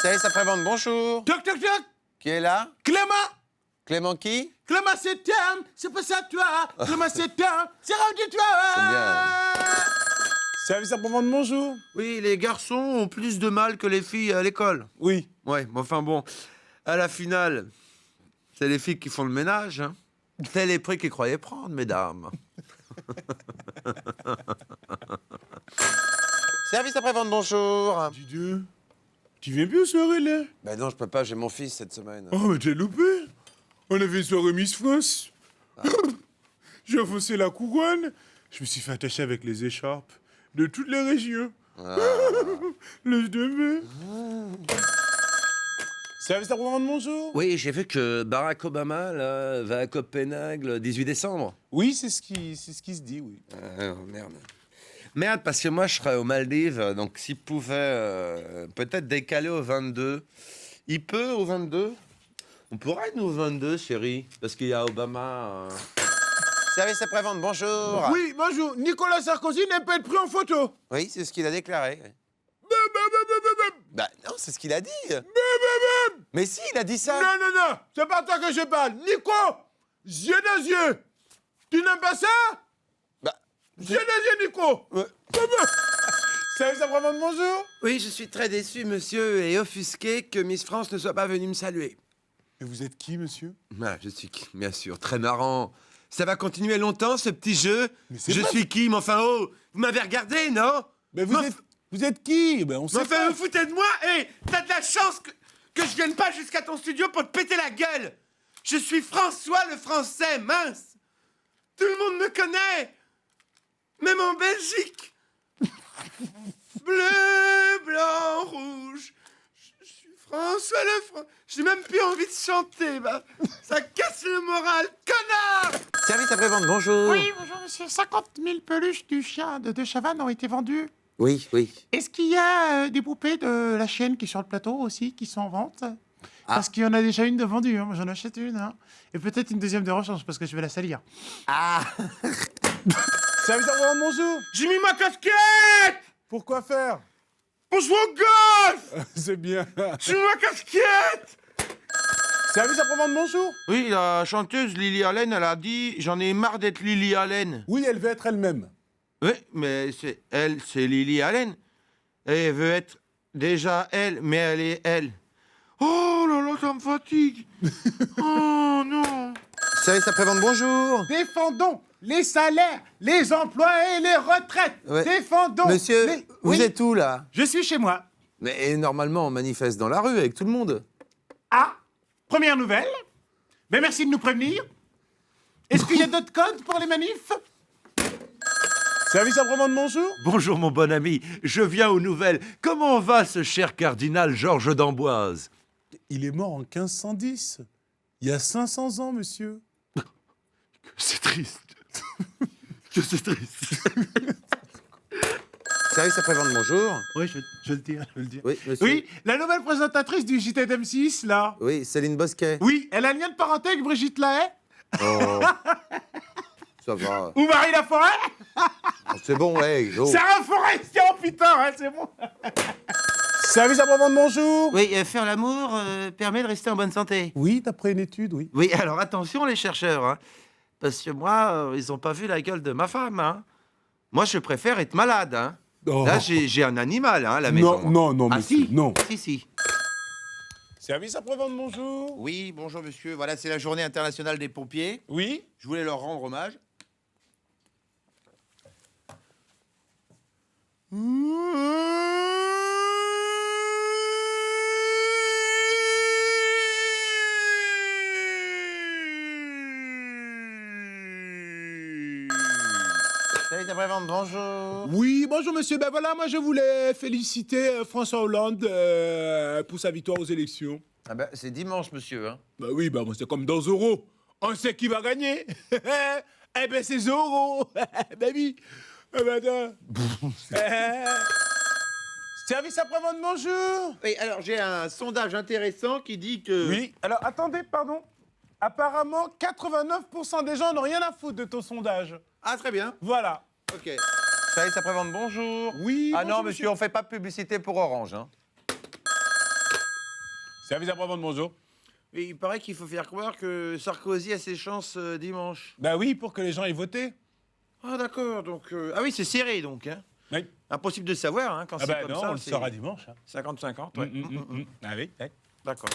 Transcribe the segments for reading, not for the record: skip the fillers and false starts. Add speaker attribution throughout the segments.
Speaker 1: Service après-vente, bonjour.
Speaker 2: Toc, toc, toc.
Speaker 1: Qui est là?
Speaker 2: Clément.
Speaker 1: Clément qui?
Speaker 2: Clément, c'est terme. C'est pas ça, toi. Clément, c'est terme. C'est rendu, toi.
Speaker 1: C'est bien.
Speaker 3: Service après-vente, bonjour.
Speaker 2: Oui, les garçons ont plus de mal que les filles à l'école.
Speaker 3: Oui.
Speaker 2: Ouais, mais enfin bon, à la finale, c'est les filles qui font le ménage. Hein. C'est les prix qu'ils croyaient prendre, mesdames.
Speaker 1: Service après-vente, bonjour.
Speaker 3: Didier, tu viens plus aux soirées, là?
Speaker 1: Ben non, je peux pas, j'ai mon fils cette semaine.
Speaker 3: Oh, mais t'es loupé. On avait une soirée Miss France. J'ai enfoncé la couronne. Je me suis fait attacher avec les écharpes de toutes les régions. Le demain. Service après-vente, bonjour.
Speaker 2: Oui, j'ai vu que Barack Obama là, va à Copenhague le 18 décembre.
Speaker 3: Oui, c'est ce qui se dit, oui.
Speaker 2: Merde. Merde, parce que moi, je serais aux Maldives, donc s'il pouvait peut-être décaler au 22. Il peut au 22? On pourrait être au 22, chérie, parce qu'il y a Obama.
Speaker 1: Service après-vente, bonjour.
Speaker 2: Oui, bonjour. Nicolas Sarkozy n'est pas être pris en photo.
Speaker 1: Oui, c'est ce qu'il a déclaré. Bah non, c'est ce qu'il a dit. Mais si, il a dit ça.
Speaker 2: Non, non, non, c'est pas toi que je parle. Nico, yeux dans yeux. Tu n'aimes pas ça?
Speaker 1: Bah,
Speaker 2: Yeux dans yeux, Nico.
Speaker 1: ouais.
Speaker 3: Service après-vente, bonjour.
Speaker 2: Oui, je suis très déçu, monsieur, et offusqué que Miss France ne soit pas venue me saluer.
Speaker 3: Et vous êtes qui, monsieur?
Speaker 2: Ah, je suis qui? Bien sûr, très marrant. Ça va continuer longtemps, ce petit jeu?
Speaker 3: Mais c'est
Speaker 2: Je
Speaker 3: pas-
Speaker 2: suis qui? Mais enfin, oh, vous m'avez regardé, non?
Speaker 3: Mais vous êtes qui? Ben, on
Speaker 2: Mais
Speaker 3: sait
Speaker 2: enfin,
Speaker 3: pas.
Speaker 2: vous foutez de moi? Hé, t'as de la chance que je vienne pas jusqu'à ton studio pour te péter la gueule! Je suis François le Français, mince! Tout le monde me connaît! Même en Belgique! Bleu, blanc, rouge. Je suis François le Français. J'ai même plus envie de chanter, bah. Ça casse le moral, connard!
Speaker 1: Service après-vente, bonjour.
Speaker 4: Oui, bonjour monsieur. 50 000 peluches du chien de Chavannes ont été vendues.
Speaker 1: Oui, oui.
Speaker 4: Est-ce qu'il y a des poupées de la chienne qui est sur le plateau aussi, qui sont en vente? Parce qu'il y en a déjà une de vendue, hein. Moi j'en achète une. Hein. Et peut-être une deuxième de rechange parce que je vais la salir.
Speaker 1: Ah.
Speaker 3: Service après-vente, bonjour.
Speaker 2: J'ai mis ma casquette!
Speaker 3: Pourquoi faire?
Speaker 2: Pour jouer au golf!
Speaker 3: C'est bien.
Speaker 2: J'ai mis ma casquette!
Speaker 3: Service après-vente, bonjour.
Speaker 2: Oui, la chanteuse Lily Allen, elle a dit « J'en ai marre d'être Lily Allen
Speaker 3: Oui, elle veut être elle-même. ».
Speaker 2: Oui, mais c'est elle, c'est Lily Allen. Elle veut être déjà elle, mais elle est elle. Oh là là, ça me fatigue. Oh non.
Speaker 1: Service après-vente, bonjour.
Speaker 4: Défendons les salaires, les emplois et les retraites.
Speaker 1: Ouais.
Speaker 4: Défendons.
Speaker 1: Monsieur, vous
Speaker 4: Oui,
Speaker 1: êtes où là?
Speaker 4: Je suis chez moi.
Speaker 1: Mais normalement, on manifeste dans la rue avec tout le monde.
Speaker 4: Ah, première nouvelle. Ben merci de nous prévenir. Est-ce qu'il y a d'autres codes pour les manifs?
Speaker 3: Service après-vente, bonjour.
Speaker 5: Bonjour mon bon ami, je viens aux nouvelles. Comment va ce cher cardinal Georges d'Amboise?
Speaker 3: Il est mort en 1510. Il y a 500 ans, monsieur.
Speaker 5: C'est triste. Que c'est triste.
Speaker 1: Service après-vente, bonjour.
Speaker 4: Oui, je le dis, je le dis.
Speaker 1: Oui, monsieur.
Speaker 4: Oui, la nouvelle présentatrice du JT d'M6, là.
Speaker 1: Oui, Céline Bosquet.
Speaker 4: Oui, elle a un lien de parenté avec Brigitte Lahaye
Speaker 1: Oh. Ça va.
Speaker 4: ou Marie Laforêt.
Speaker 1: C'est bon, ouais. Oh.
Speaker 4: Sarah Forestier, putain, hein, c'est bon.
Speaker 3: Service après-vente, bonjour.
Speaker 2: Oui, faire l'amour permet de rester en bonne santé.
Speaker 3: Oui, d'après une étude, oui.
Speaker 2: Oui, alors attention les chercheurs, hein, parce que moi, ils ont pas vu la gueule de ma femme. Hein. Moi, je préfère être malade. Hein.
Speaker 3: Oh.
Speaker 2: Là, j'ai un animal hein, à la maison.
Speaker 3: Non, non,
Speaker 2: Ah
Speaker 3: monsieur,
Speaker 2: si,
Speaker 3: non.
Speaker 2: si.
Speaker 3: Service après-vente, bonjour.
Speaker 6: Oui, bonjour monsieur. Voilà, c'est la journée internationale des pompiers.
Speaker 3: Oui.
Speaker 6: Je voulais leur rendre hommage.
Speaker 1: Service après-vente, bonjour.
Speaker 2: Oui, bonjour monsieur. Ben voilà, moi je voulais féliciter François Hollande pour sa victoire aux élections.
Speaker 1: Ah ben, c'est dimanche, monsieur. Hein.
Speaker 2: Bah oui, bah c'est comme dans Zorro. On sait qui va gagner. Eh ben c'est Zorro. Ben oui. Eh ben,
Speaker 3: Service après-vente, bonjour.
Speaker 6: Oui, alors j'ai un sondage intéressant qui dit que...
Speaker 3: Oui. Alors, attendez, pardon. Apparemment, 89% des gens n'ont rien à foutre de ton sondage.
Speaker 6: Ah, très bien.
Speaker 3: Voilà.
Speaker 6: Ok.
Speaker 1: Service après-vente, bonjour.
Speaker 3: Oui.
Speaker 1: Ah
Speaker 3: bonjour,
Speaker 1: non, monsieur, on fait pas de publicité pour Orange. Hein.
Speaker 3: Service après-vente, bonjour.
Speaker 6: Et il paraît qu'il faut faire croire que Sarkozy a ses chances dimanche.
Speaker 3: Bah oui, pour que les gens aient voté.
Speaker 6: Ah d'accord, donc... Ah oui, c'est serré donc, hein.
Speaker 3: Oui.
Speaker 6: Impossible de savoir, hein, quand
Speaker 3: Ah
Speaker 6: c'est
Speaker 3: bah
Speaker 6: comme
Speaker 3: non,
Speaker 6: ça.
Speaker 3: on le
Speaker 6: c'est
Speaker 3: saura dimanche. Hein.
Speaker 6: 50-50, ouais.
Speaker 3: Ah oui, ouais.
Speaker 6: D'accord.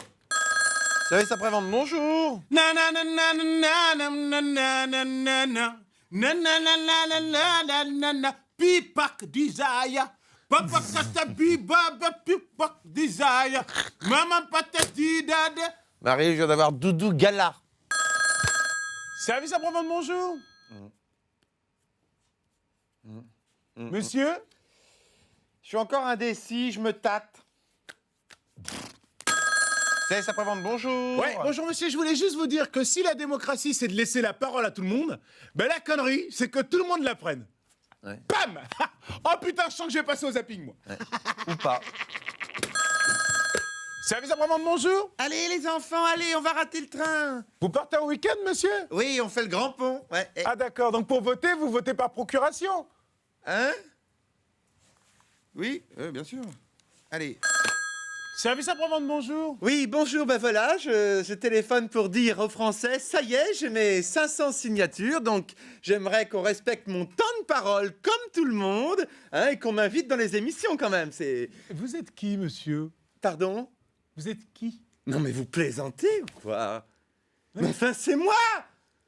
Speaker 2: Service après-vente, bonjour.
Speaker 4: Pipak desire. Papa kata bibaba pipak desire. Maman patati dada.
Speaker 2: Marie, je viens d'avoir Doudou Gala.
Speaker 3: Service après-vente, bonjour. Monsieur?
Speaker 6: Je suis encore indécis, je me tâte.
Speaker 2: Service après-vente, bonjour.
Speaker 4: Ouais, bonjour monsieur, je voulais juste vous dire que si la démocratie c'est de laisser la parole à tout le monde, ben la connerie c'est que tout le monde la prenne.
Speaker 2: Ouais.
Speaker 4: Bam. Oh putain, je sens que je vais passer au zapping moi.
Speaker 2: Ou pas.
Speaker 3: Service après-vente, bonjour.
Speaker 6: Allez les enfants, allez, on va rater le train.
Speaker 3: Vous partez en week-end, monsieur?
Speaker 6: Oui, on fait le grand pont. Ouais.
Speaker 3: Ah d'accord, donc pour voter, vous votez par procuration?
Speaker 6: Hein? Oui, bien sûr. Allez.
Speaker 3: Service après-vente, bonjour.
Speaker 2: Oui, bonjour, ben voilà, je téléphone pour dire aux Français, ça y est, j'ai mes 500 signatures, donc j'aimerais qu'on respecte mon temps de parole comme tout le monde, hein, et qu'on m'invite dans les émissions quand même, c'est...
Speaker 3: Vous êtes qui, monsieur?
Speaker 2: Pardon?
Speaker 3: Vous êtes qui?
Speaker 2: Non mais vous plaisantez ou quoi? Mais enfin, c'est moi!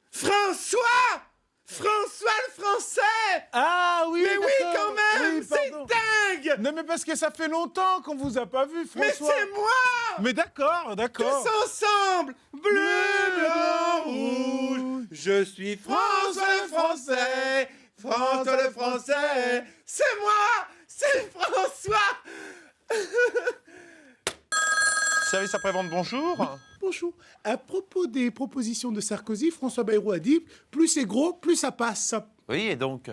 Speaker 2: François! François le Français!
Speaker 3: Ah oui,
Speaker 2: Mais oui,
Speaker 3: d'accord.
Speaker 2: quand même!
Speaker 3: Oui,
Speaker 2: C'est
Speaker 3: pardon.
Speaker 2: dingue!
Speaker 3: Non mais parce que ça fait longtemps qu'on vous a pas vu,
Speaker 2: Mais
Speaker 3: François.
Speaker 2: c'est moi!
Speaker 3: Mais d'accord, d'accord.
Speaker 2: Tous ensemble! Bleu, blanc, rouge! Je suis François le Français! François le Français! C'est moi! C'est François!
Speaker 6: Service après-vente, bonjour.
Speaker 4: Bonjour. À propos des propositions de Sarkozy, François Bayrou a dit plus c'est gros, plus ça passe.
Speaker 2: Oui, et donc?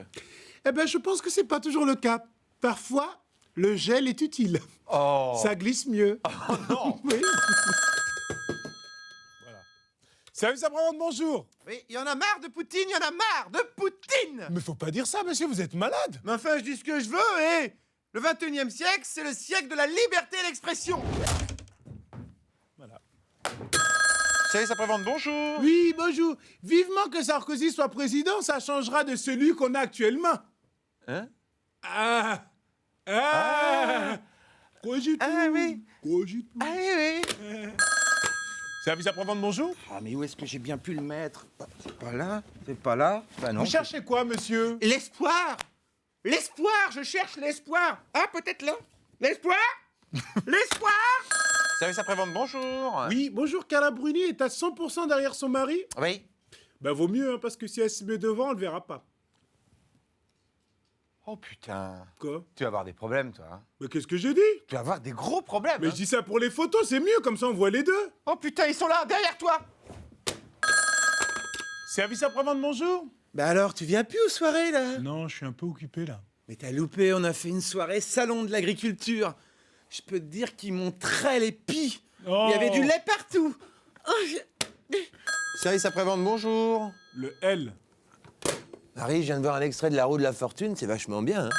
Speaker 4: Eh ben je pense que c'est pas toujours le cas. Parfois, le gel est utile.
Speaker 2: Oh!
Speaker 4: Ça glisse mieux.
Speaker 3: non.
Speaker 4: Oui.
Speaker 3: Voilà. Service après-vente, bonjour.
Speaker 6: Oui, il y en a marre de Poutine, il y en a marre de Poutine.
Speaker 3: Mais faut pas dire ça, monsieur, vous êtes malade.
Speaker 6: Mais enfin, je dis ce que je veux, et le 21e siècle, c'est le siècle de la liberté d'expression.
Speaker 3: Voilà.
Speaker 6: Service après-vente, bonjour.
Speaker 4: Oui, bonjour. Vivement que Sarkozy soit président, ça changera de celui qu'on a actuellement.
Speaker 2: Hein?
Speaker 4: Ah. Ah. Cogite.
Speaker 6: Ah oui.
Speaker 4: Cogite.
Speaker 6: Ah oui, oui.
Speaker 3: Service après-vente, bonjour.
Speaker 6: Ah, mais où est-ce que j'ai bien pu le mettre? C'est pas là. C'est pas là. Bah non.
Speaker 3: Vous cherchez quoi, monsieur?
Speaker 6: L'espoir. L'espoir, je cherche l'espoir. Ah, peut-être là. L'espoir. L'espoir. Service après-vente, bonjour.
Speaker 4: Oui, bonjour. Carla Bruni est à 100% derrière son mari.
Speaker 6: Oui.
Speaker 4: Bah vaut mieux, hein, parce que si elle se met devant, on le verra pas.
Speaker 6: Oh putain.
Speaker 4: Quoi?
Speaker 6: Tu vas avoir des problèmes, toi. Hein.
Speaker 4: Mais qu'est-ce que j'ai dit?
Speaker 6: Tu vas avoir des gros problèmes.
Speaker 4: Mais
Speaker 6: hein.
Speaker 4: je dis ça pour les photos, c'est mieux, comme ça on voit les deux.
Speaker 6: Oh putain, ils sont là, derrière toi.
Speaker 3: Service après-vente, bonjour.
Speaker 2: Bah alors, tu viens plus aux soirées, là?
Speaker 3: Non, je suis un peu occupé, là.
Speaker 2: Mais t'as loupé, on a fait une soirée salon de l'agriculture. Je peux te dire qu'ils montraient les pis.
Speaker 3: Oh.
Speaker 2: Il y avait du lait partout. Oh,
Speaker 6: Service après-vente, bonjour.
Speaker 3: Le L.
Speaker 2: Marie, je viens de voir un extrait de La Roue de la Fortune, c'est vachement bien. Hein.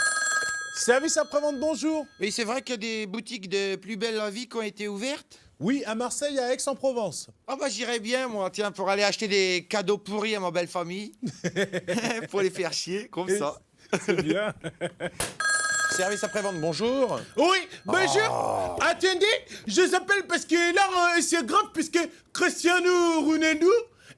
Speaker 3: Service après-vente, bonjour.
Speaker 6: Oui, c'est vrai qu'il y a des boutiques de plus belle la vie qui ont été ouvertes.
Speaker 3: Oui, à Marseille, à Aix-en-Provence.
Speaker 6: Ah bah j'irais bien, moi, tiens, pour aller acheter des cadeaux pourris à ma belle famille. Pour les faire chier, comme ça.
Speaker 3: C'est bien.
Speaker 6: Service après-vente, bonjour.
Speaker 4: Oui, bonjour. Attendez, je s'appelle parce que là, c'est grave, puisque Cristiano Ronaldo,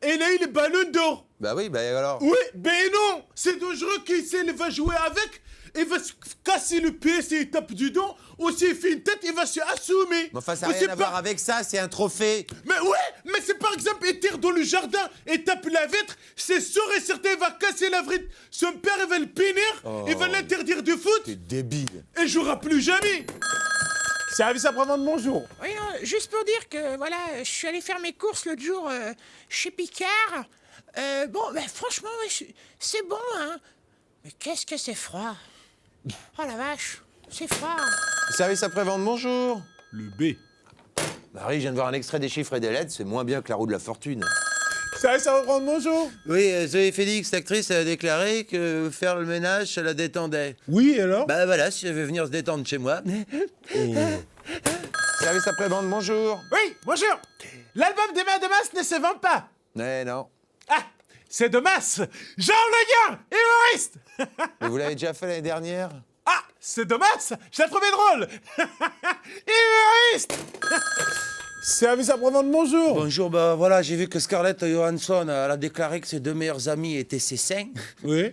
Speaker 4: il a eu le ballon d'or.
Speaker 2: Bah oui, bah alors.
Speaker 4: Oui, ben non, c'est dangereux qu'il va jouer avec. Il va se casser le pied s'il tape du dos, ou s'il fait une tête, il va se assumer.
Speaker 2: Mais enfin, ça n'a
Speaker 4: Ou
Speaker 2: rien
Speaker 4: c'est
Speaker 2: à
Speaker 4: pas-
Speaker 2: voir avec ça, c'est un trophée.
Speaker 4: Mais ouais, mais c'est par exemple, il tire dans le jardin et tape la vitre, c'est sûr et certain, il va casser la vitre. Son père, il va le punir, il va l'interdire de foot,
Speaker 2: T'es débile.
Speaker 4: et il jouera plus jamais.
Speaker 3: Service après-vente, bonjour.
Speaker 7: Oui, juste pour dire que, voilà, je suis allé faire mes courses l'autre jour chez Picard. Bon, ben franchement, ouais, c'est bon, hein. Mais qu'est-ce que c'est froid. Oh la vache, c'est froid.
Speaker 2: Service après-vente, bonjour.
Speaker 3: Le B.
Speaker 2: Marie, je viens de voir un extrait des chiffres et des lettres, c'est moins bien que La Roue de la Fortune.
Speaker 3: Service après-vente, bonjour.
Speaker 2: Oui, Zoé Félix, l'actrice, a déclaré que faire le ménage, ça la détendait.
Speaker 3: Oui, alors?
Speaker 2: Bah voilà, si elle veut venir se détendre chez moi.
Speaker 1: Service après-vente, bonjour.
Speaker 4: Oui, bonjour. L'album des mains de masse ne se vend pas.
Speaker 1: Eh non.
Speaker 4: Ah, c'est de masse. Jean Le Guen, humoriste.
Speaker 1: Mais vous l'avez déjà fait l'année dernière?
Speaker 4: Ah, c'est de masse. Je l'ai trouvé drôle. Humoriste. Service après-vente, bonjour.
Speaker 2: Bonjour, bah voilà, j'ai vu que Scarlett Johansson, elle a déclaré que ses deux meilleurs amis étaient ses seins.
Speaker 4: Oui.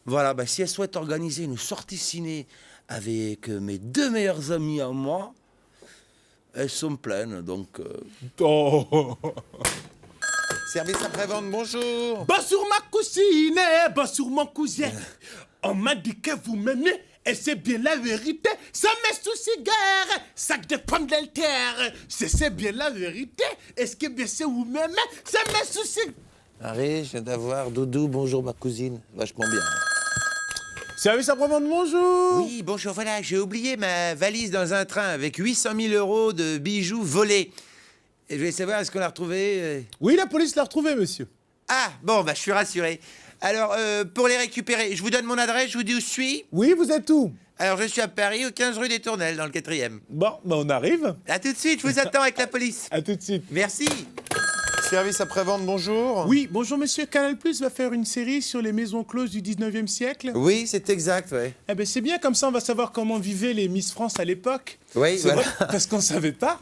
Speaker 2: Voilà, bah si elle souhaite organiser une sortie ciné avec mes deux meilleurs amis à moi, elles sont pleines, donc...
Speaker 4: Oh.
Speaker 1: Service après-vente, bonjour.
Speaker 4: Bonjour ma cousine, bonjour mon cousin. On m'a dit que vous m'aimez et c'est bien la vérité. Ça met sous cigare, sac de pommes d'altère. C'est bien la vérité. Est-ce que bien c'est vous m'aimez? Ça met sous cigare.
Speaker 1: Harry, je viens d'avoir Doudou, bonjour ma cousine. Vachement bien.
Speaker 4: Service après-vente, bonjour.
Speaker 2: Oui, bonjour, voilà, j'ai oublié ma valise dans un train avec 800 000 € de bijoux volés. Et je voulais savoir, est-ce qu'on l'a retrouvé
Speaker 4: Oui, la police l'a retrouvé, monsieur.
Speaker 2: Ah, bon, bah je suis rassuré. Alors, pour les récupérer, je vous donne mon adresse, je vous dis où je suis.
Speaker 4: Oui, vous êtes où?
Speaker 2: Alors, je suis à Paris, au 15 rue des Tournelles, dans le 4e.
Speaker 4: Bon, bah on arrive.
Speaker 2: À tout de suite, je vous attends avec la police.
Speaker 4: À tout de suite.
Speaker 2: Merci.
Speaker 1: Service après-vente, bonjour.
Speaker 4: Oui, bonjour monsieur. Canal+ va faire une série sur les maisons closes du 19e siècle.
Speaker 1: Oui, c'est exact, ouais.
Speaker 4: Eh ben c'est bien, comme ça on va savoir comment vivaient les Miss France à l'époque.
Speaker 1: Oui,
Speaker 4: C'est
Speaker 1: voilà.
Speaker 4: vrai, parce qu'on savait pas.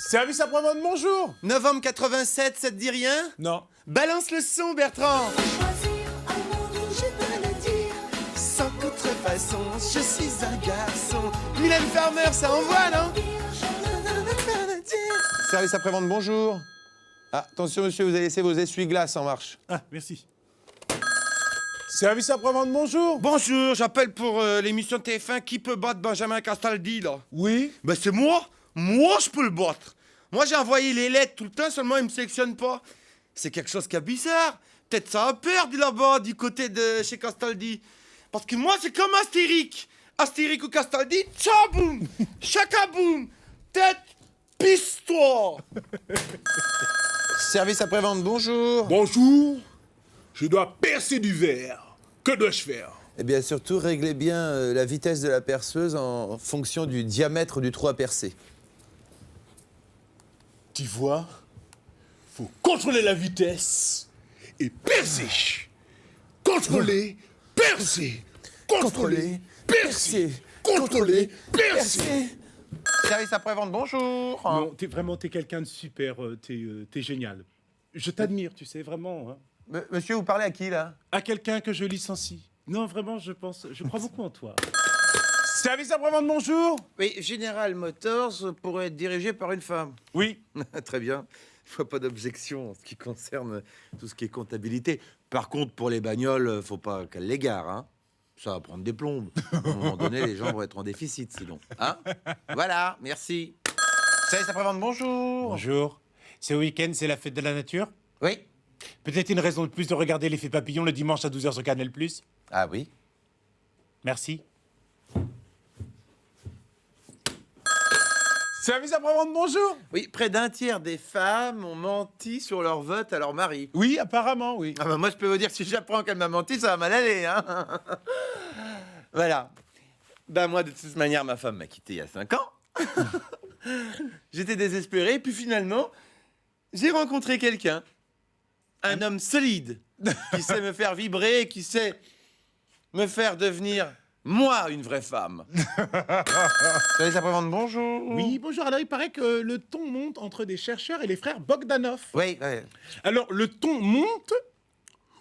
Speaker 4: Service après-vente, bonjour.
Speaker 2: Novembre 87, ça te dit rien?
Speaker 4: Non.
Speaker 2: Balance le son, Bertrand.
Speaker 8: Choisir un monde où j'ai pas à dire.
Speaker 2: Sans contrefaçon, je suis un garçon. Mylène Farmer, ça envoie, non?
Speaker 1: Service après-vente, bonjour. Ah, attention monsieur, vous avez laissé vos essuie-glaces en marche.
Speaker 4: Ah, merci. Service après-vente, bonjour.
Speaker 2: Bonjour, j'appelle pour l'émission TF1 Qui peut battre Benjamin Castaldi, là?
Speaker 4: Oui.
Speaker 2: Ben c'est moi. Moi, je peux le battre. Moi, j'ai envoyé les lettres tout le temps, seulement il me sélectionne pas. C'est quelque chose qui est bizarre. Peut-être ça a perdu là-bas, du côté de chez Castaldi. Parce que moi, c'est comme Astérique. Astérique ou Castaldi, tchaboum, chakaboum, tête, pisse-toi.
Speaker 1: Service après-vente, bonjour.
Speaker 3: Bonjour. Je dois percer du verre. Que dois-je faire?
Speaker 1: Eh bien, surtout, réglez bien la vitesse de la perceuse en fonction du diamètre du trou à percer.
Speaker 3: Tu vois, faut contrôler la vitesse et percer. Contrôler, percer. Contrôler, percer. Contrôler, percer.
Speaker 1: Service après-vente, bonjour.
Speaker 4: Non, t'es quelqu'un de super, t'es génial. Je t'admire, tu sais, vraiment. Hein.
Speaker 1: Monsieur, vous parlez à qui, là?
Speaker 4: À quelqu'un que je licencie. Non, vraiment, je crois beaucoup en toi. Service après-vente, bonjour.
Speaker 2: Oui, General Motors pourrait être dirigé par une femme.
Speaker 4: Oui.
Speaker 2: Très bien. Je vois pas d'objection en ce qui concerne tout ce qui est comptabilité. Par contre, pour les bagnoles, faut pas qu'elles l'égarent, hein. Ça va prendre des plombes. À un moment donné, les gens vont être en déficit, sinon. Hein? Voilà, merci.
Speaker 1: Service après-vente, bonjour.
Speaker 4: Bonjour. Ce week-end, c'est la fête de la nature.
Speaker 2: Oui.
Speaker 4: Peut-être une raison de plus de regarder l'effet papillon le dimanche à 12h sur Canal+.
Speaker 1: Ah oui.
Speaker 4: Merci. Service après-vente, bonjour.
Speaker 2: Oui, près d'un tiers des femmes ont menti sur leur vote à leur mari.
Speaker 4: Oui, apparemment, oui.
Speaker 2: Ah bah moi, je peux vous dire que si j'apprends qu'elle m'a menti, ça va mal aller, hein. Voilà. Ben moi, de toute manière, ma femme m'a quitté il y a 5 ans. J'étais désespéré, puis finalement, j'ai rencontré quelqu'un. Un homme solide, qui sait me faire vibrer, qui sait me faire devenir, moi, une vraie femme.
Speaker 1: Service après-vente, bonjour.
Speaker 4: Oui, bonjour. Alors, il paraît que le ton monte entre des chercheurs et les frères Bogdanov.
Speaker 1: Oui, oui.
Speaker 4: Alors, le ton monte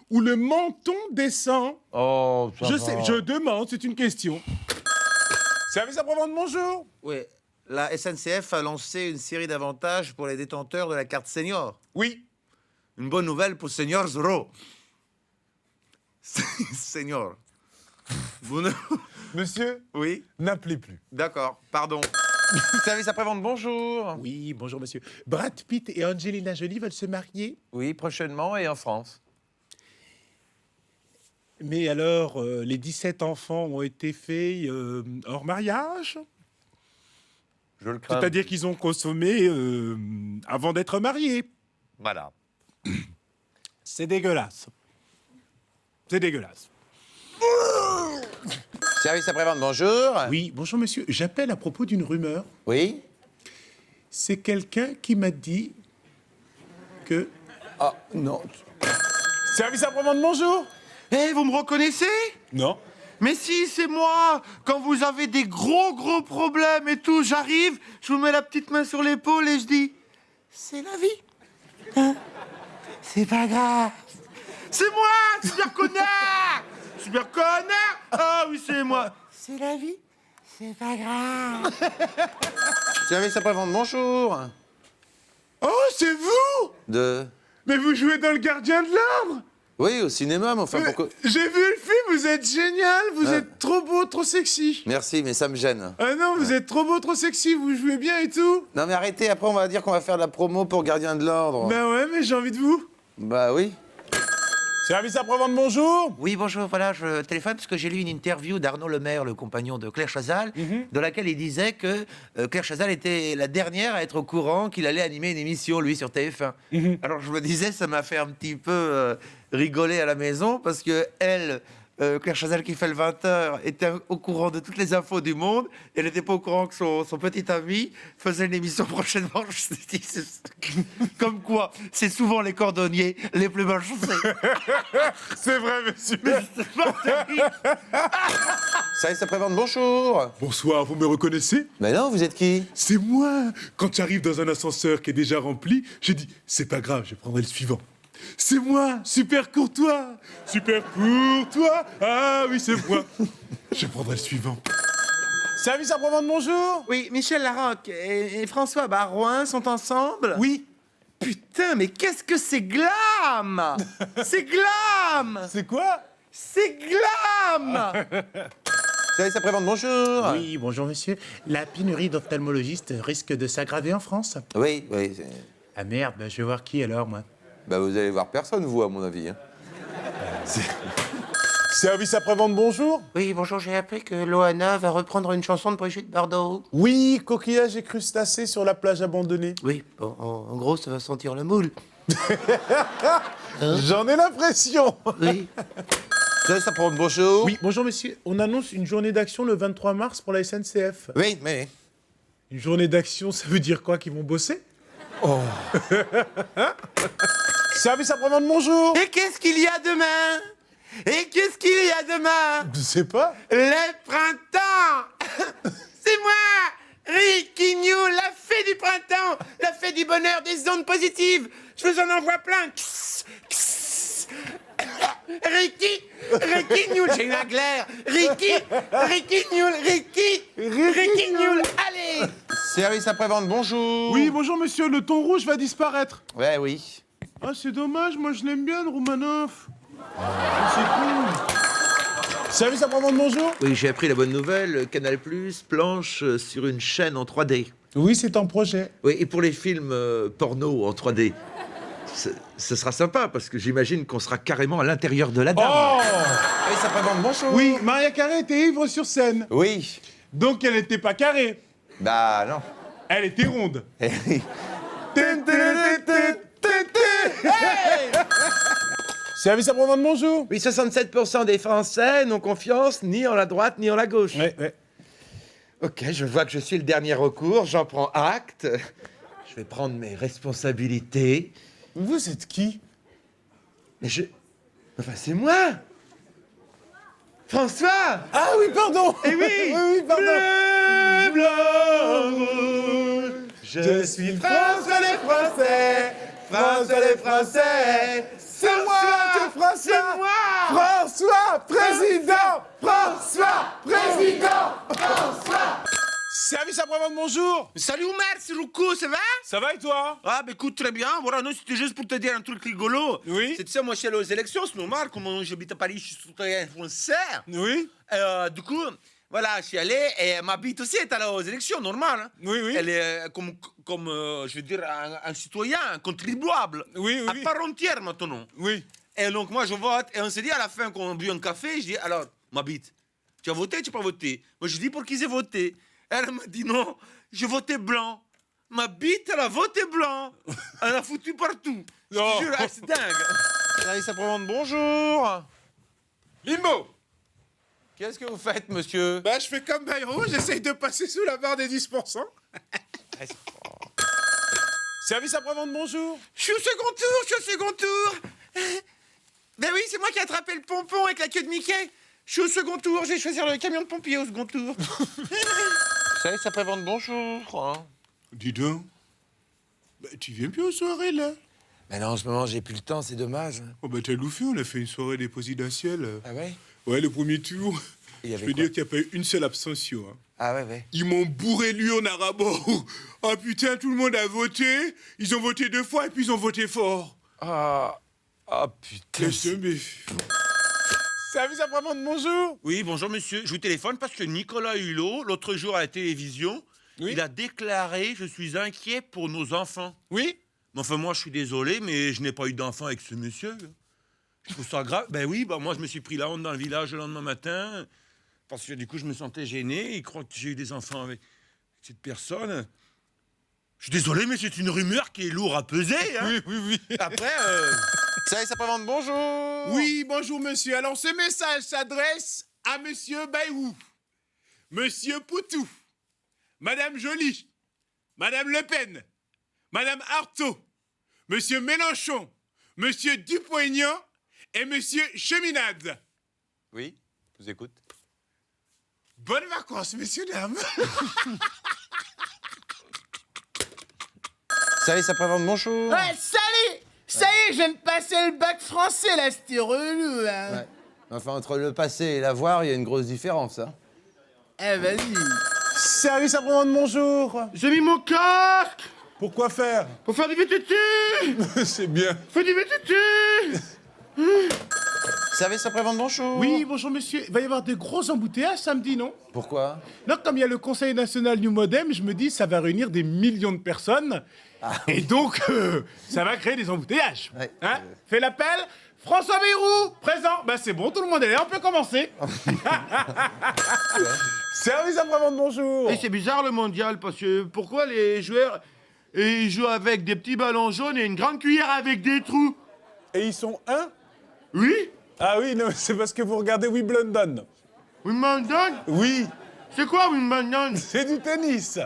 Speaker 4: ou le menton descend?
Speaker 1: Oh, ça
Speaker 4: Je
Speaker 1: va.
Speaker 4: sais, je demande, c'est une question. Service après-vente, bonjour.
Speaker 2: Oui, la SNCF a lancé une série d'avantages pour les détenteurs de la carte senior.
Speaker 4: Oui.
Speaker 2: Une bonne nouvelle pour Senior Zoro. Senior. Bonne...
Speaker 3: Monsieur,
Speaker 2: Oui,
Speaker 3: n'appelez plus.
Speaker 2: d'accord, pardon.
Speaker 1: Service après-vente, bonjour.
Speaker 4: Oui, bonjour, monsieur. Brad Pitt et Angelina Jolie veulent se marier.
Speaker 1: Oui, prochainement et en France.
Speaker 4: Mais alors, les 17 enfants ont été faits hors mariage?
Speaker 1: Je le crains.
Speaker 4: C'est-à-dire qu'ils ont consommé avant d'être mariés.
Speaker 1: Voilà.
Speaker 4: C'est dégueulasse. C'est dégueulasse.
Speaker 1: Service après-vente, bonjour.
Speaker 4: Oui, bonjour monsieur. J'appelle à propos d'une rumeur.
Speaker 1: Oui.
Speaker 4: C'est quelqu'un qui m'a dit que...
Speaker 1: Ah, non.
Speaker 3: Service après-vente, bonjour.
Speaker 2: Eh, vous me reconnaissez?
Speaker 3: Non.
Speaker 2: Mais si, c'est moi. Quand vous avez des gros problèmes et tout, j'arrive, je vous mets la petite main sur l'épaule et je dis, c'est la vie. Hein? C'est pas grave. C'est moi, super connard. Super connard. Ah oui, c'est moi. C'est la vie. C'est pas grave.
Speaker 1: Service après-vente, bonjour.
Speaker 3: Oh, c'est vous? Mais vous jouez dans Le Gardien de l'Ordre?
Speaker 1: Oui, au cinéma, mais enfin, pourquoi...
Speaker 3: J'ai vu le film, vous êtes génial, vous êtes trop beau, trop sexy.
Speaker 1: Merci, mais ça me gêne.
Speaker 3: Ah non, vous êtes trop beau, trop sexy, vous jouez bien et tout.
Speaker 1: Non, mais arrêtez, après, on va dire qu'on va faire de la promo pour Gardien de l'Ordre.
Speaker 3: Ben ouais, mais j'ai envie de vous.
Speaker 1: Bah oui.
Speaker 3: Service après-vente, bonjour.
Speaker 9: Oui, bonjour, voilà, je téléphone parce que j'ai lu une interview d'Arnaud Lemaire, le compagnon de Claire Chazal, dans laquelle il disait que Claire Chazal était la dernière à être au courant qu'il allait animer une émission, lui, sur TF1. Alors je me disais, ça m'a fait un petit peu rigoler à la maison parce que elle... Claire Chazal qui fait le 20h était au courant de toutes les infos du monde. Elle n'était pas au courant que son petit ami faisait une émission prochainement. Je me suis dit, comme quoi, c'est souvent les cordonniers les plus mal chaussés.
Speaker 3: C'est vrai, monsieur.
Speaker 1: Service après-vente, bonjour.
Speaker 3: Bonsoir, vous me reconnaissez?
Speaker 1: Mais non, vous êtes qui?
Speaker 3: C'est moi. Quand j'arrive dans un ascenseur qui est déjà rempli, j'ai dit, c'est pas grave, je prendrai le suivant. C'est moi, super courtois. Super courtois. Ah oui, c'est moi. Je prendrai le suivant. Service après-vente, bonjour.
Speaker 2: Oui, Michel Larocque et François Barouin sont ensemble?
Speaker 3: Oui.
Speaker 2: Putain, mais qu'est-ce que c'est glam! C'est glam!
Speaker 3: C'est quoi?
Speaker 2: C'est glam!
Speaker 1: Service après-vente, bonjour.
Speaker 4: Oui, bonjour monsieur. La pénurie d'ophtalmologistes risque de s'aggraver en France.
Speaker 1: Oui, oui.
Speaker 4: Ah merde, ben, je vais voir qui alors, moi?
Speaker 1: Bah vous allez voir personne, vous, à mon avis. Hein.
Speaker 3: Service après-vente, bonjour.
Speaker 9: Oui, bonjour, j'ai appris que Loana va reprendre une chanson de Brigitte Bardot.
Speaker 3: Oui, coquillage et crustacés sur la plage abandonnée.
Speaker 9: Oui, bon, en gros, ça va sentir le moule.
Speaker 3: J'en ai l'impression.
Speaker 9: Oui.
Speaker 1: Service après-vente, bonjour.
Speaker 3: Oui, bonjour monsieur. On annonce une journée d'action le 23 mars pour la SNCF.
Speaker 1: Oui, mais...
Speaker 3: Une journée d'action, ça veut dire quoi? Qu'ils vont bosser? Oh. Service après-vente, bonjour.
Speaker 2: Et qu'est-ce qu'il y a demain? Et qu'est-ce qu'il y a demain?
Speaker 3: Je sais pas.
Speaker 2: Le printemps! C'est moi! Ricky New, la fée du printemps! La fée du bonheur, des ondes positives! Je vous en envoie plein! Kss, kss. Ricky New, j'ai eu un glaire! Ricky New, allez!
Speaker 1: Service après-vente, bonjour.
Speaker 3: Oui, bonjour monsieur, le thon rouge va disparaître.
Speaker 1: Ouais, oui.
Speaker 3: Ah, c'est dommage, moi je l'aime bien, le Romanov. C'est cool. Service après-vente, bonjour.
Speaker 5: Oui, j'ai appris la bonne nouvelle. Canal+ planche sur une chaîne en 3D.
Speaker 3: Oui, c'est en projet.
Speaker 5: Oui, et pour les films porno en 3D, ce sera sympa parce que j'imagine qu'on sera carrément à l'intérieur de la dame.
Speaker 3: Oh.
Speaker 1: Service après-vente, bonjour.
Speaker 3: Oui, Maria Carré était ivre sur scène.
Speaker 1: Oui.
Speaker 3: Donc elle n'était pas carrée,
Speaker 1: Bah non.
Speaker 3: elle était ronde. Service après-vente, bonjour.
Speaker 2: Oui, 67% des Français n'ont confiance ni en la droite ni en la gauche.
Speaker 3: Ouais.
Speaker 2: Ok, je vois que je suis le dernier recours, j'en prends acte. Je vais prendre mes responsabilités.
Speaker 3: Vous êtes qui?
Speaker 2: Mais je... Enfin, c'est moi! François!
Speaker 3: Ah oui, pardon.
Speaker 2: Eh oui!
Speaker 3: Oui, pardon.
Speaker 2: Bleu, blanc, rouge, je suis François les Français! François les Français!
Speaker 3: C'est moi, François.
Speaker 2: C'est moi!
Speaker 3: François, président. François, président. François. Service après-vente, bonjour.
Speaker 4: Salut Oumar, c'est Roukou, ça va?
Speaker 3: Ça va et toi?
Speaker 4: Ah, bah écoute, très bien. Voilà, non, c'était juste pour te dire un truc rigolo.
Speaker 3: Oui.
Speaker 4: C'est, tu sais, moi, je suis allé aux élections, c'est normal. Comme j'habite à Paris, je suis citoyen français.
Speaker 3: Oui.
Speaker 4: Du coup, voilà, je suis allé et ma bite aussi est allée aux élections, normal. Hein.
Speaker 3: Oui.
Speaker 4: Elle est comme je veux dire, un citoyen, un contribuable.
Speaker 3: Oui.
Speaker 4: À part entière maintenant.
Speaker 3: Oui.
Speaker 4: Et donc, moi, je vote. Et on s'est dit à la fin, qu'on a bu un café, je dis, alors, ma bite, tu as voté, tu n'as pas voté? Moi, je dis pour qu'ils aient voté. Elle m'a dit non, j'ai voté blanc. Ma bite, elle a voté blanc. Elle a foutu partout. Je
Speaker 3: Non.
Speaker 4: te jure, c'est dingue.
Speaker 1: Service après-vente, bonjour.
Speaker 3: Limbo.
Speaker 1: Qu'est-ce que vous faites, monsieur?
Speaker 3: Bah, je fais comme Bayrou, j'essaye de passer sous la barre des 10%. Service après-vente, bonjour.
Speaker 6: Je suis au second tour. Ben oui, c'est moi qui ai attrapé le pompon avec la queue de Mickey. Je suis au second tour, j'ai choisi le camion de pompier au second tour.
Speaker 1: Service après-vente, bonjour. Hein.
Speaker 3: Dis donc. Bah, tu viens plus aux soirées, là?
Speaker 1: Mais là, en ce moment, j'ai plus le temps, c'est dommage.
Speaker 3: Oh, bah, t'as loupé, on a fait une soirée des présidentielles.
Speaker 1: Ah ouais?
Speaker 3: Ouais, le premier tour.
Speaker 1: Il y
Speaker 3: Je
Speaker 1: avait
Speaker 3: peux
Speaker 1: quoi?
Speaker 3: dire qu'il n'y a pas eu une seule abstention. Hein.
Speaker 1: Ah ouais.
Speaker 3: Ils m'ont bourré lui en arabe. Oh putain, tout le monde a voté. Ils ont voté 2 fois et puis ils ont voté fort.
Speaker 1: Ah putain.
Speaker 3: Laisse tomber. Service après-vente, bonjour.
Speaker 6: Oui, bonjour monsieur. Je vous téléphone parce que Nicolas Hulot, l'autre jour à la télévision, il a déclaré « Je suis inquiet pour nos enfants ».
Speaker 3: Oui?
Speaker 6: Mais enfin, moi, je suis désolé, mais je n'ai pas eu d'enfant avec ce monsieur. Je trouve ça grave. Ben oui, moi, je me suis pris la honte dans le village le lendemain matin parce que du coup, je me sentais gêné. Il croit que j'ai eu des enfants avec cette personne. Je suis désolé, mais c'est une rumeur qui est lourde à peser. Hein.
Speaker 3: Oui.
Speaker 6: Après,
Speaker 1: Service après-vente, bonjour.
Speaker 3: Oui, bonjour monsieur. Alors ce message s'adresse à monsieur Bayrou, monsieur Poutou, madame Joly, madame Le Pen, madame Artaud, monsieur Mélenchon, monsieur Dupont-Aignan et monsieur Cheminade.
Speaker 1: Oui, je vous écoute.
Speaker 3: Bonnes vacances, messieurs, dames.
Speaker 1: Service après-vente, bonjour.
Speaker 4: Ouais, salut! Ça y est, je viens de passer le bac français, là, c'était relou, hein.
Speaker 2: Ouais. Enfin, entre le passé et l'avoir, il y a une grosse différence, hein.
Speaker 4: Eh, vas-y.
Speaker 3: Service après-vente, bonjour.
Speaker 6: j'ai mis mon casque
Speaker 3: Pourquoi faire?
Speaker 6: pour faire du VTT.
Speaker 3: C'est bien.
Speaker 6: Fais du VTT.
Speaker 1: Service après-vente, bonjour.
Speaker 4: Oui, bonjour monsieur. Il va y avoir de gros embouteillages samedi, non?
Speaker 2: Pourquoi?
Speaker 4: Non, comme il y a le Conseil national du modem, je me dis ça va réunir des millions de personnes. Et donc, ça va créer des embouteillages.
Speaker 2: Ouais.
Speaker 4: Hein? Fais l'appel. François Bayrou, présent. Ben c'est bon, tout le monde est là, on peut commencer.
Speaker 3: Service après-vente, bonjour.
Speaker 6: Et c'est bizarre le mondial, parce que pourquoi les joueurs ils jouent avec des petits ballons jaunes et une grande cuillère avec des trous?
Speaker 3: Et ils sont 1?
Speaker 6: Oui?
Speaker 3: Ah oui, non, c'est parce que vous regardez Wimbledon.
Speaker 6: Wimbledon?
Speaker 3: Oui,
Speaker 6: C'est quoi Wimbledon?
Speaker 3: c'est du tennis.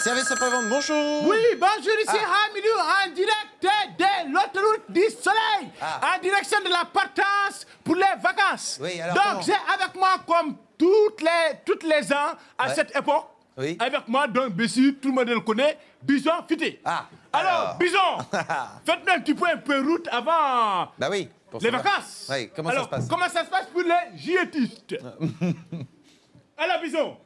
Speaker 1: Service après-vente, bonjour.
Speaker 4: Oui, bonjour, ici Hamidou, en direct de l'autoroute du soleil, en direction de la partance pour les vacances.
Speaker 2: Oui, alors
Speaker 4: donc,
Speaker 2: comment?
Speaker 4: j'ai avec moi, comme toutes les ans, à cette époque,
Speaker 2: Oui.
Speaker 4: avec moi, donc, Bessie, tout le monde le connaît, Bison Fité.
Speaker 2: Ah,
Speaker 4: Alors, Bison, faites-moi un petit point un peu route avant
Speaker 2: bah oui. pour
Speaker 4: les
Speaker 2: savoir.
Speaker 4: vacances.
Speaker 2: Oui, comment
Speaker 4: Alors,
Speaker 2: ça se passe?
Speaker 4: comment ça se passe pour les JETistes? Alors, Bison.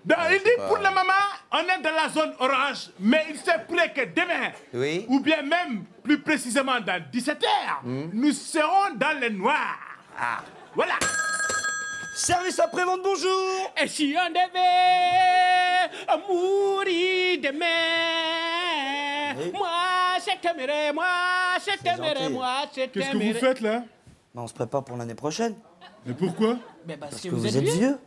Speaker 4: Donc, il dit pour le moment, on est dans la zone orange, mais il se pourrait que demain,
Speaker 2: Oui.
Speaker 4: ou bien même plus précisément dans 17 heures, nous serons dans le noir. Voilà.
Speaker 10: Service après-vente, bonjour.
Speaker 7: Et si on devait mourir demain, moi je t'aimerais, moi je
Speaker 4: Qu'est-ce que vous
Speaker 7: t'aimerais.
Speaker 4: faites là?
Speaker 10: On se prépare pour l'année prochaine.
Speaker 4: Mais pourquoi?
Speaker 7: Mais parce
Speaker 10: Parce que vous êtes vieux.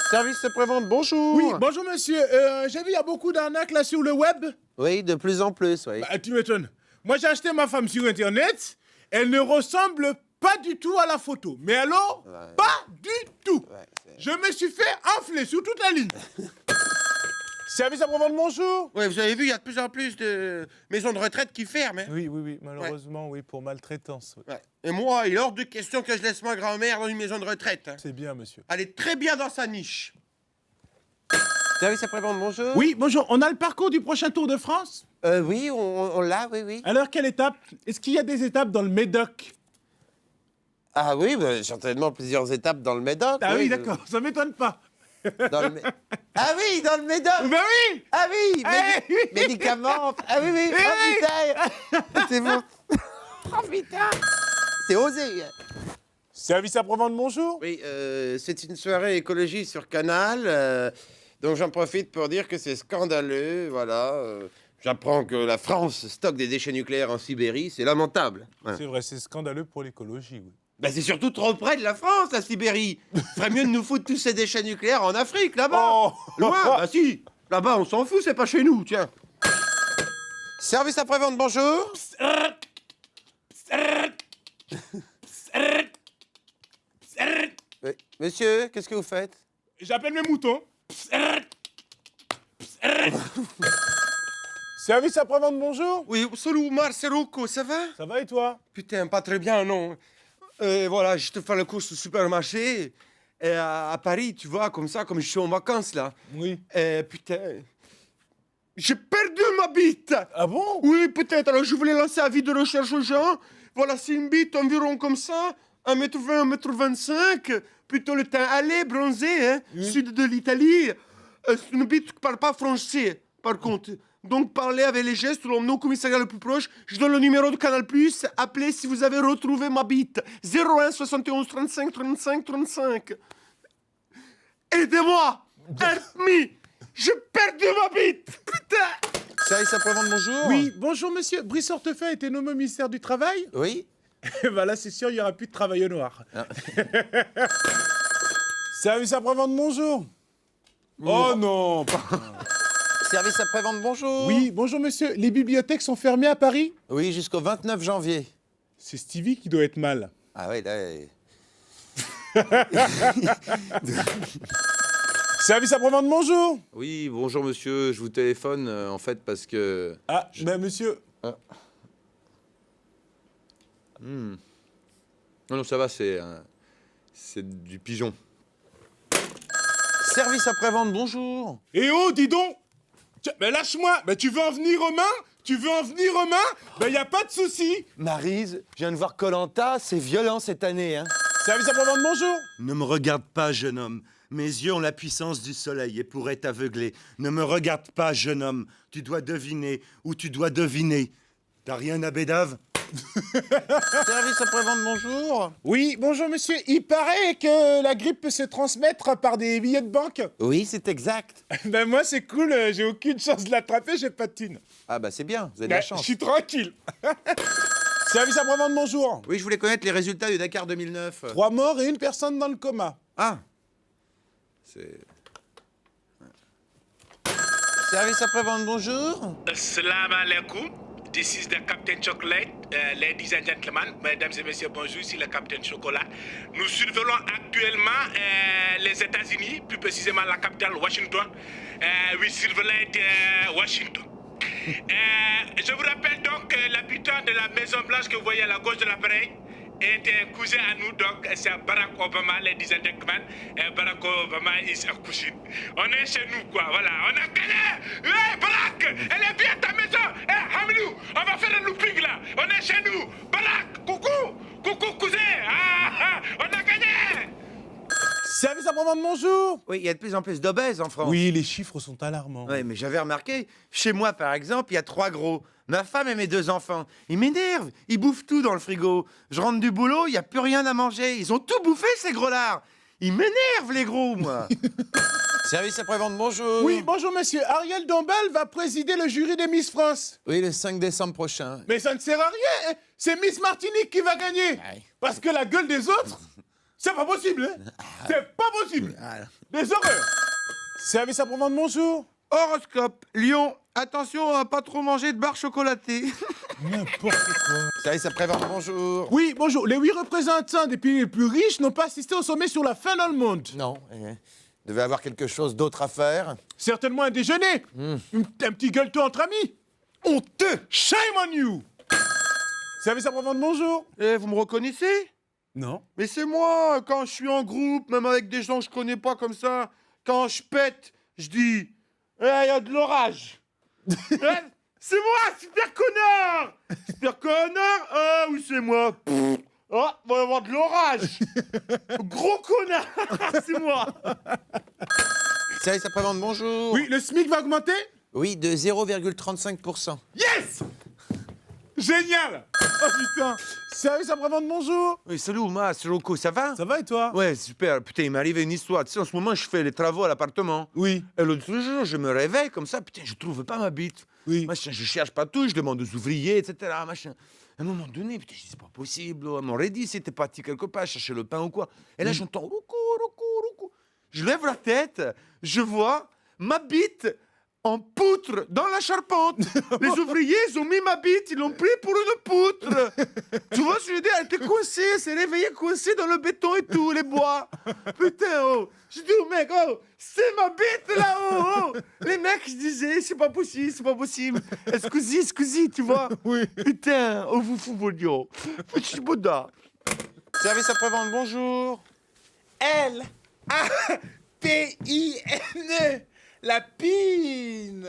Speaker 1: Service après-vente, bonjour.
Speaker 4: Oui, bonjour monsieur. J'ai vu, il y a beaucoup d'arnaques là sur le web.
Speaker 1: Oui, de plus en plus, oui.
Speaker 4: Bah, tu m'étonnes. Moi, j'ai acheté ma femme sur Internet. Elle ne ressemble pas du tout à la photo. Mais alors, pas du tout. Je me suis fait enfler sur toute la ligne.
Speaker 3: Service après-vente, bonjour.
Speaker 6: Ouais, vous avez vu, il y a de plus en plus de maisons de retraite qui ferment. Hein.
Speaker 3: Oui, malheureusement, oui, pour maltraitance. Oui.
Speaker 6: Ouais. Et moi, il est hors de question que je laisse ma grand-mère dans une maison de retraite. Hein.
Speaker 3: C'est bien, monsieur.
Speaker 6: Elle est très bien dans sa niche.
Speaker 1: Service après-vente, bonjour.
Speaker 4: Oui, bonjour. On a le parcours du prochain Tour de France.
Speaker 1: Oui, on l'a, oui.
Speaker 4: Alors, quelle étape? Est-ce qu'il y a des étapes dans le Médoc?
Speaker 1: Ah oui, bah, certainement plusieurs étapes dans le Médoc.
Speaker 4: Ah oui, d'accord. Ça m'étonne pas.
Speaker 1: Dans le Ah oui, dans le Médoc.
Speaker 4: Ben oui.
Speaker 1: Ah oui,
Speaker 4: oui.
Speaker 1: médicaments. Ah oui. Oh putain. C'est bon. Oh putain. C'est osé.
Speaker 3: Service après-vente, bonjour.
Speaker 1: Oui, c'est une soirée écologie sur Canal. Donc j'en profite pour dire que c'est scandaleux. Voilà. J'apprends que la France stocke des déchets nucléaires en Sibérie. C'est lamentable. Voilà.
Speaker 3: C'est vrai, c'est scandaleux pour l'écologie, oui.
Speaker 1: Bah, c'est surtout trop près de la France, la Sibérie. Ferait mieux de nous foutre tous ces déchets nucléaires en Afrique, là-bas.
Speaker 3: Oh.
Speaker 1: Loin, bah si. Là-bas, on s'en fout, c'est pas chez nous, tiens. Service après-vente, bonjour. Oui. Monsieur, qu'est-ce que vous faites?
Speaker 3: J'appelle mes moutons. Service après-vente, bonjour.
Speaker 1: Oui, salut, Marceluco, ça va?
Speaker 3: Ça va et toi?
Speaker 1: Putain, pas très bien, non. Voilà, je te fais la course au supermarché. Et à Paris, tu vois, comme ça, comme je suis en vacances, là.
Speaker 3: Oui.
Speaker 1: Putain... J'ai perdu ma bite.
Speaker 3: Ah bon?
Speaker 1: Oui, peut-être. Alors, je voulais lancer un avis de recherche aux gens. Voilà, c'est une bite environ comme ça. 1m20, 1m25. Plutôt le teint allé, bronzé, hein. Sud de l'Italie. C'est une bite qui parle pas français, par contre. Donc, parlez avec les gestes, l'emmener au commissariat le plus proche. Je donne le numéro de Canal+. Appelez si vous avez retrouvé ma bite. 01 71 35 35 35. Aidez-moi. Help me. J'ai perdu ma bite. Putain. Service après-vente, bonjour.
Speaker 4: Oui, bonjour monsieur. Brice Hortefeux a été nommé au ministère du Travail.
Speaker 1: Oui.
Speaker 4: Bah là, c'est sûr, il n'y aura plus de travail au noir.
Speaker 3: Service après-vente, bonjour. Oh non.
Speaker 1: Service après-vente, bonjour.
Speaker 4: Oui, bonjour monsieur. Les bibliothèques sont fermées à Paris?
Speaker 1: Oui, jusqu'au 29 janvier.
Speaker 4: C'est Stevie qui doit être mal.
Speaker 1: Ah oui, là...
Speaker 3: Service après-vente, bonjour.
Speaker 2: Oui, bonjour monsieur, je vous téléphone en fait parce que...
Speaker 3: Ah, ben monsieur.
Speaker 2: Non, non, ça va, c'est du pigeon.
Speaker 1: Service après-vente, bonjour.
Speaker 3: Eh oh, dis donc. Tiens, ben lâche-moi. Ben tu veux en venir aux mains? Tu veux en venir aux mains? Ben y a pas de souci.
Speaker 1: Maryse, je viens de voir Koh-Lanta, c'est violent cette année, hein.
Speaker 3: Service après-vente, bonjour.
Speaker 6: Ne me regarde pas, jeune homme. Mes yeux ont la puissance du soleil et pourraient t'aveugler. Ne me regarde pas, jeune homme. Tu dois deviner ou tu dois deviner. T'as rien à bédave?
Speaker 1: Service après-vente, bonjour.
Speaker 4: Oui, bonjour monsieur. Il paraît que la grippe peut se transmettre par des billets de banque.
Speaker 1: Oui, c'est exact.
Speaker 4: Ben moi, c'est cool. J'ai aucune chance de l'attraper, j'ai pas de thune.
Speaker 1: Ah bah c'est bien, vous avez de
Speaker 4: Ben,
Speaker 1: la
Speaker 4: je
Speaker 1: chance.
Speaker 4: suis tranquille.
Speaker 3: Service après-vente, bonjour.
Speaker 1: Oui, je voulais connaître les résultats du Dakar 2009.
Speaker 3: 3 morts et une personne dans le coma.
Speaker 1: Ah. C'est... Service après-vente, bonjour.
Speaker 11: Assalamu alaikum. This is the Captain Chocolate. Ladies and gentlemen, mesdames et messieurs, bonjour, ici le Captain Chocolat. Nous surveillons actuellement les États-Unis, plus précisément la capitale Washington. We surveillent Washington. Je vous rappelle donc que l'habitant de la Maison Blanche que vous voyez à la gauche de l'appareil est un cousin à nous, donc c'est Barack Obama, ladies and gentlemen. Barack Obama is a cousin. On est chez nous, quoi, voilà. On a gagné. Hey, Barack, elle est bien ta maison. Hey, Hamidou, on va faire un looping là. On est chez nous. Barack, coucou. Coucou, cousin. On a gagné.
Speaker 3: Service après-vente, bonjour.
Speaker 9: Oui, il y a de plus en plus d'obèses en France.
Speaker 3: Oui, les chiffres sont alarmants.
Speaker 9: Oui, mais j'avais remarqué, chez moi par exemple, il y a 3 gros. Ma femme et mes 2 enfants. Ils m'énervent, ils bouffent tout dans le frigo. Je rentre du boulot, il n'y a plus rien à manger. Ils ont tout bouffé, ces gros-lards. Ils m'énervent, les gros, moi.
Speaker 1: Service après-vente, bonjour.
Speaker 4: Oui, bonjour monsieur. Ariel Dombal va présider le jury des Miss France.
Speaker 1: Oui, le 5 décembre prochain.
Speaker 4: Mais ça ne sert à rien. Hein. C'est Miss Martinique qui va gagner.
Speaker 1: Ouais.
Speaker 4: Parce que la gueule des autres, c'est pas possible. Hein. C'est pas possible. Des horreurs.
Speaker 3: Service après-vente, bonjour.
Speaker 1: Horoscope, Lion, attention à pas trop manger de barres chocolatées.
Speaker 3: N'importe quoi.
Speaker 1: Service après-vente, bonjour.
Speaker 4: Oui, bonjour. Les 8 représentants des pays les plus riches n'ont pas assisté au sommet sur la faim dans le monde.
Speaker 1: Non, devait avoir quelque chose d'autre à faire.
Speaker 4: Certainement un déjeuner. Un petit gueuleton entre amis.
Speaker 1: Honteux.
Speaker 4: Shame on you.
Speaker 3: Service après-vente, bonjour.
Speaker 1: Vous me reconnaissez?
Speaker 3: Non.
Speaker 1: Mais c'est moi, quand je suis en groupe, même avec des gens que je connais pas comme ça, quand je pète, je dis il y a de l'orage. Hein? C'est moi, super connard. Super connard. Ah oui, c'est moi. Ah, va y avoir de l'orage. Gros connard. C'est moi. Service après-vente, bonjour.
Speaker 4: Oui, le SMIC va augmenter?
Speaker 1: Oui, de 0,35%.
Speaker 4: Yes. Génial.
Speaker 3: Oh putain. Service après-vente, bonjour.
Speaker 2: Oui, salut, Ouma, c'est Rocco, ça va?
Speaker 3: Ça va et toi?
Speaker 2: Ouais, super. Putain, il m'est arrivé une histoire. Tu sais, en ce moment, je fais les travaux à l'appartement.
Speaker 3: Oui.
Speaker 2: Et l'autre jour, je me réveille comme ça, putain, je trouve pas ma bite.
Speaker 3: Oui.
Speaker 2: Machin, je cherche partout, je demande aux ouvriers, etc. Machin. À un moment donné, putain, je dis, c'est pas possible. On m'aurait dit si t'es parti quelque part chercher le pain ou quoi. Et là, j'entends Rocco, Rocco, Rocco. Je lève la tête, je vois ma bite en poutre dans la charpente. Les ouvriers, ils ont mis ma bite, ils l'ont pris pour une poutre. Tu vois ce que je veux dire? Elle était coincée, elle s'est réveillée coincée dans le béton et tout, les bois. Putain, oh. Je dis au mec, oh, c'est ma bite là, oh, oh. Les mecs, je disais, c'est pas possible, c'est pas possible. Scusi, tu vois?
Speaker 3: Oui.
Speaker 2: Putain, oh, vous voulez. Petit boda.
Speaker 6: Service après-vente, bonjour.
Speaker 4: L-A-P-I-N-E. La pine.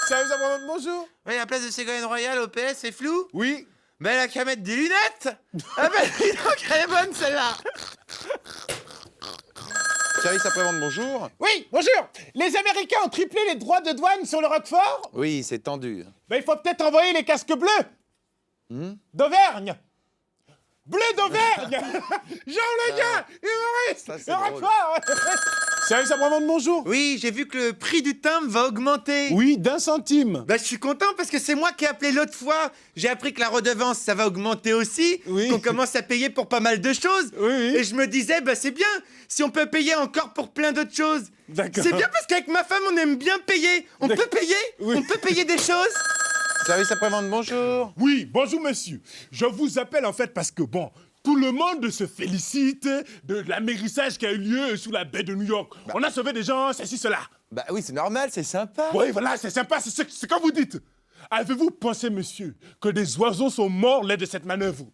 Speaker 3: Service après-vente, bonjour.
Speaker 9: Oui, la place de Ségolène Royal au PS, c'est flou?
Speaker 3: Oui.
Speaker 9: Ben, elle a qu'à mettre des lunettes. Ah ben, dis donc, elle est bonne celle-là.
Speaker 6: Service après-vente, bonjour.
Speaker 4: Oui, bonjour. Les Américains ont triplé les droits de douane sur le Roquefort.
Speaker 6: Oui, c'est tendu.
Speaker 4: Ben, il faut peut-être envoyer les casques bleus. D'Auvergne. Bleu d'Auvergne. Jean le gars, humoriste.
Speaker 2: Ça, c'est
Speaker 4: le
Speaker 2: drôle.
Speaker 4: Roquefort.
Speaker 3: Service après-vente, bonjour.
Speaker 9: Oui, j'ai vu que le prix du timbre va augmenter.
Speaker 3: Oui, d'1 centime.
Speaker 9: Bah, je suis content parce que c'est moi qui ai appelé l'autre fois. J'ai appris que la redevance, ça va augmenter aussi.
Speaker 3: Oui.
Speaker 9: Qu'on commence à payer pour pas mal de choses.
Speaker 3: Oui, oui.
Speaker 9: Et je me disais, bah, c'est bien si on peut payer encore pour plein d'autres choses.
Speaker 3: D'accord.
Speaker 9: C'est bien parce qu'avec ma femme, on aime bien payer. On peut payer.
Speaker 3: Oui.
Speaker 9: On peut payer des choses.
Speaker 6: Service après-vente, bonjour.
Speaker 4: Oui, bonjour monsieur. Je vous appelle en fait parce que bon, tout le monde se félicite de l'amérissage qui a eu lieu sous la baie de New York. On a sauvé des gens, ceci, cela.
Speaker 6: Bah oui, c'est normal, c'est sympa.
Speaker 4: Oui, voilà, c'est sympa, c'est ce que vous dites. Avez-vous pensé, monsieur, que des oiseaux sont morts lors de cette manœuvre?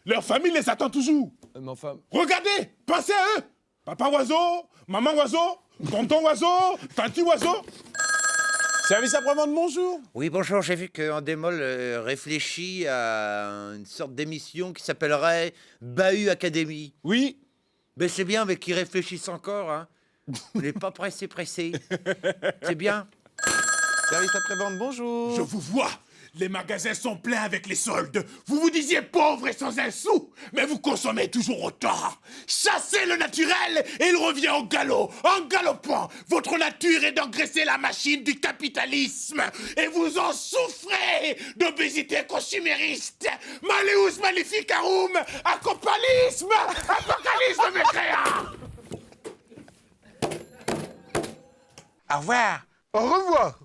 Speaker 4: Leur famille les attend toujours.
Speaker 6: Mais enfin...
Speaker 4: Regardez, pensez à eux. Papa oiseau, maman oiseau, tonton oiseau, tanti oiseau.
Speaker 3: Service après-vente, bonjour.
Speaker 9: Oui, bonjour, j'ai vu qu'Endemol réfléchit à une sorte d'émission qui s'appellerait Bahut Academy.
Speaker 3: Oui.
Speaker 9: Ben c'est bien, mais qu'ils réfléchissent encore, hein. On n'est pas pressé. C'est bien.
Speaker 6: Service après-vente, bonjour.
Speaker 4: Je vous vois. Les magasins sont pleins avec les soldes. Vous vous disiez pauvre et sans un sou, mais vous consommez toujours autant. Chassez le naturel et il revient au galop, en galopant. Votre nature est d'engraisser la machine du capitalisme et vous en souffrez d'obésité consumériste. Maleus maleficarum, acopalisme, apocalypse mécréant.
Speaker 6: Au revoir.
Speaker 3: Au revoir.